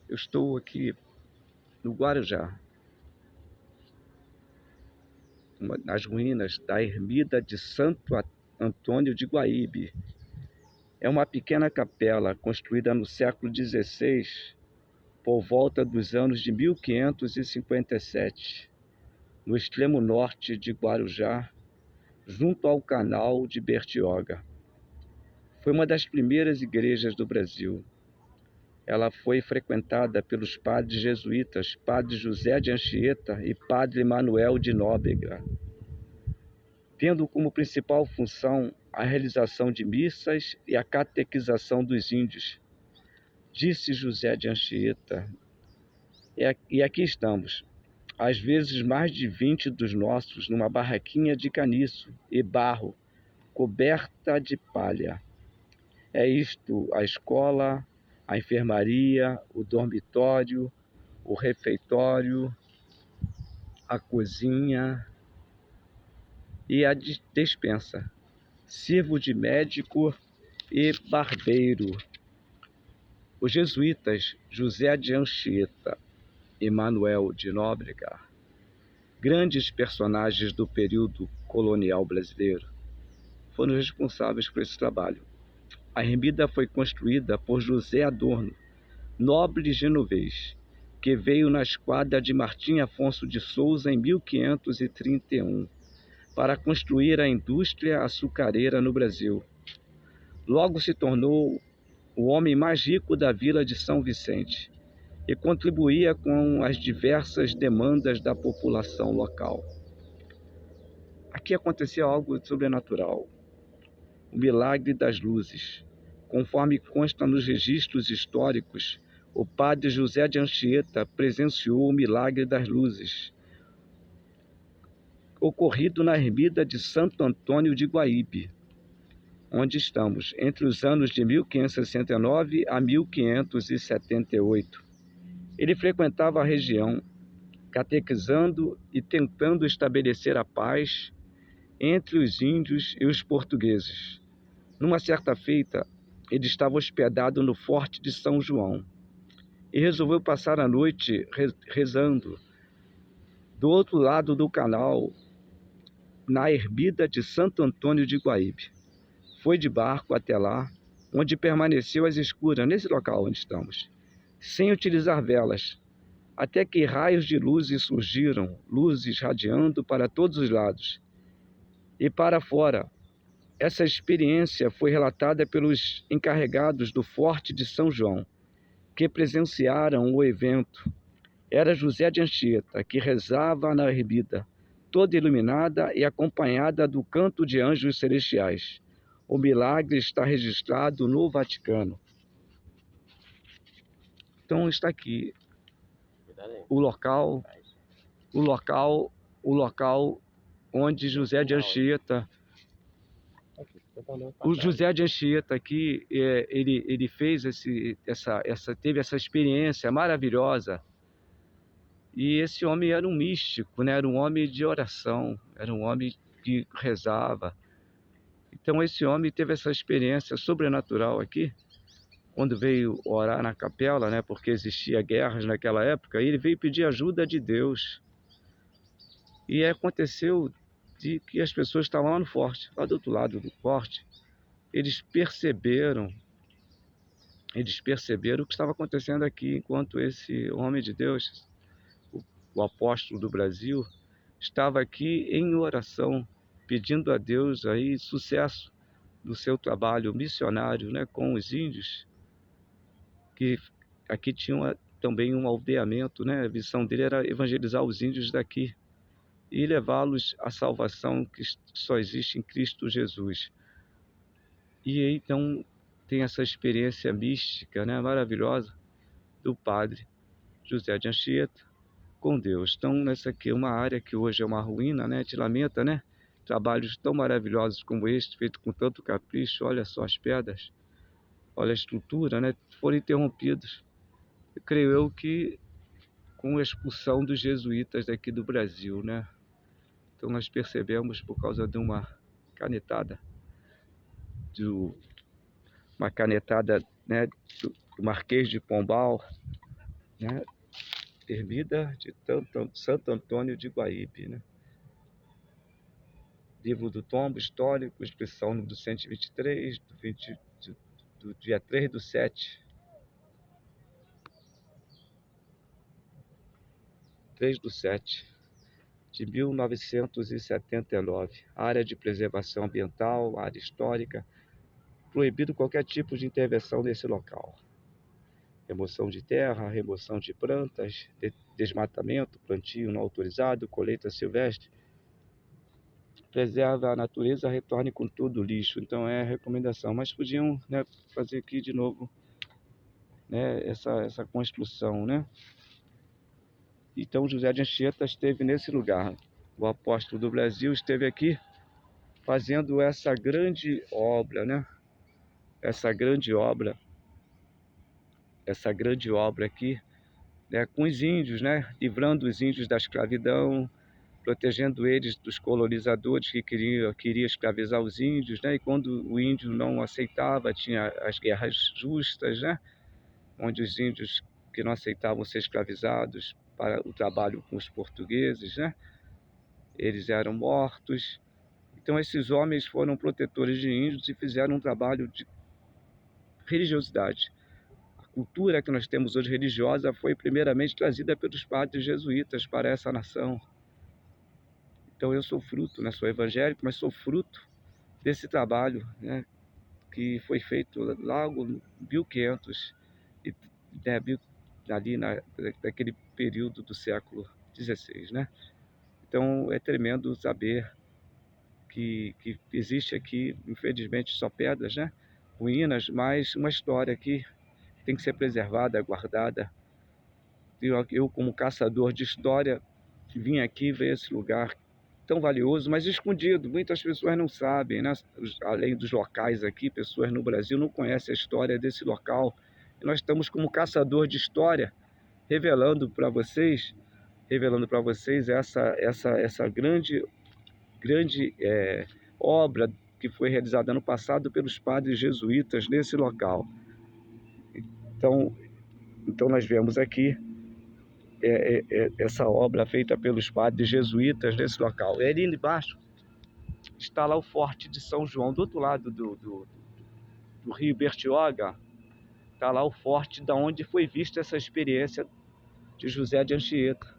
Eu estou aqui no Guarujá, nas ruínas da ermida de Santo Antônio de Guaíbe. É uma pequena capela construída no século XVI, por volta dos anos de 1557, no extremo norte de Guarujá, junto ao canal de Bertioga. Foi uma das primeiras igrejas do Brasil. Ela foi frequentada pelos padres jesuítas, padre José de Anchieta e padre Manuel de Nóbrega, tendo como principal função a realização de missas e a catequização dos índios. Disse José de Anchieta, e aqui estamos, às vezes mais de 20 dos nossos, numa barraquinha de caniço e barro, coberta de palha. É isto a escola, a enfermaria, o dormitório, o refeitório, a cozinha e a despensa. Sirvo de médico e barbeiro. Os jesuítas José de Anchieta e Manuel de Nóbrega, grandes personagens do período colonial brasileiro, foram responsáveis por esse trabalho. A ermida foi construída por José Adorno, nobre genovês, que veio na esquadra de Martim Afonso de Souza em 1531, para construir a indústria açucareira no Brasil. Logo se tornou o homem mais rico da vila de São Vicente e contribuía com as diversas demandas da população local. Aqui acontecia algo sobrenatural, o milagre das luzes. Conforme consta nos registros históricos, o padre José de Anchieta presenciou o milagre das luzes, ocorrido na ermida de Santo Antônio de Guaíbe, onde estamos, entre os anos de 1569 a 1578. Ele frequentava a região, catequizando e tentando estabelecer a paz entre os índios e os portugueses. Numa certa feita, ele estava hospedado no Forte de São João e resolveu passar a noite rezando do outro lado do canal, na ermida de Santo Antônio de Guaíbe. Foi de barco até lá, onde permaneceu às escuras, nesse local onde estamos, sem utilizar velas, até que raios de luzes surgiram, luzes radiando para todos os lados e para fora. Essa experiência foi relatada pelos encarregados do Forte de São João, que presenciaram o evento. Era José de Anchieta, que rezava na ermida, toda iluminada e acompanhada do canto de anjos celestiais. O milagre está registrado no Vaticano. Então está aqui o local onde José de Anchieta, aqui, ele fez teve essa experiência maravilhosa. E esse homem era um místico, né? Era um homem de oração, era um homem que rezava. Então esse homem teve essa experiência sobrenatural aqui, quando veio orar na capela, né? Porque existia guerras naquela época, e ele veio pedir ajuda de Deus. E aconteceu de que as pessoas estavam lá no forte, lá do outro lado do forte, eles perceberam o que estava acontecendo aqui, enquanto esse homem de Deus, o apóstolo do Brasil, estava aqui em oração, pedindo a Deus aí sucesso no seu trabalho missionário, né, com os índios, que aqui tinham também um aldeamento, né? A missão dele era evangelizar os índios daqui e levá-los à salvação que só existe em Cristo Jesus. E aí, então, tem essa experiência mística, né, maravilhosa, do padre José de Anchieta com Deus. Então, nessa aqui é uma área que hoje é uma ruína, né? Te lamenta, né? Trabalhos tão maravilhosos como este, feito com tanto capricho, olha só as pedras, olha a estrutura, né? Foram interrompidos. Eu creio eu que com a expulsão dos jesuítas daqui do Brasil, né? Então nós percebemos, por causa de uma canetada, né, do Marquês de Pombal, né? Ermida de Santo Antônio de Guaípe, né? Livro do Tombo Histórico, inscrição número 123, do dia 3/7, 3/7 de 1979. Área de preservação ambiental, área histórica. Proibido qualquer tipo de intervenção nesse local. Remoção de terra, remoção de plantas, desmatamento, plantio não autorizado, colheita silvestre. Preserva a natureza, retorne com tudo lixo. Então é a recomendação. Mas podiam, né, fazer aqui de novo, né, essa construção, né? Então José de Anchieta esteve nesse lugar. O apóstolo do Brasil esteve aqui fazendo essa grande obra, né? Essa grande obra aqui, né, com os índios, né? Livrando os índios da escravidão, protegendo eles dos colonizadores que queriam escravizar os índios, né? E quando o índio não aceitava, tinha as guerras justas, né? Onde os índios que não aceitavam ser escravizados para o trabalho com os portugueses, né? Eles eram mortos. Então esses homens foram protetores de índios e fizeram um trabalho de religiosidade. A cultura que nós temos hoje religiosa foi primeiramente trazida pelos padres jesuítas para essa nação. Então eu sou fruto, né? Sou evangélico, mas sou fruto desse trabalho, né? Que foi feito logo em 1500, e, né, ali naquele período do século XVI, né? Então é tremendo saber que existe aqui, infelizmente, só pedras, né? Ruínas, mas uma história aqui que tem que ser preservada, guardada. Eu como caçador de história, vim aqui ver esse lugar tão valioso, mas escondido. Muitas pessoas não sabem, né? Além dos locais aqui, pessoas no Brasil não conhecem a história desse local. E nós estamos como caçador de história, revelando para vocês essa grande obra que foi realizada no passado pelos padres jesuítas nesse local. Então nós vemos aqui essa obra feita pelos padres jesuítas nesse local. E ali embaixo está lá o Forte de São João, do outro lado do rio Bertioga, está lá o forte da onde foi vista essa experiência de José de Anchieta.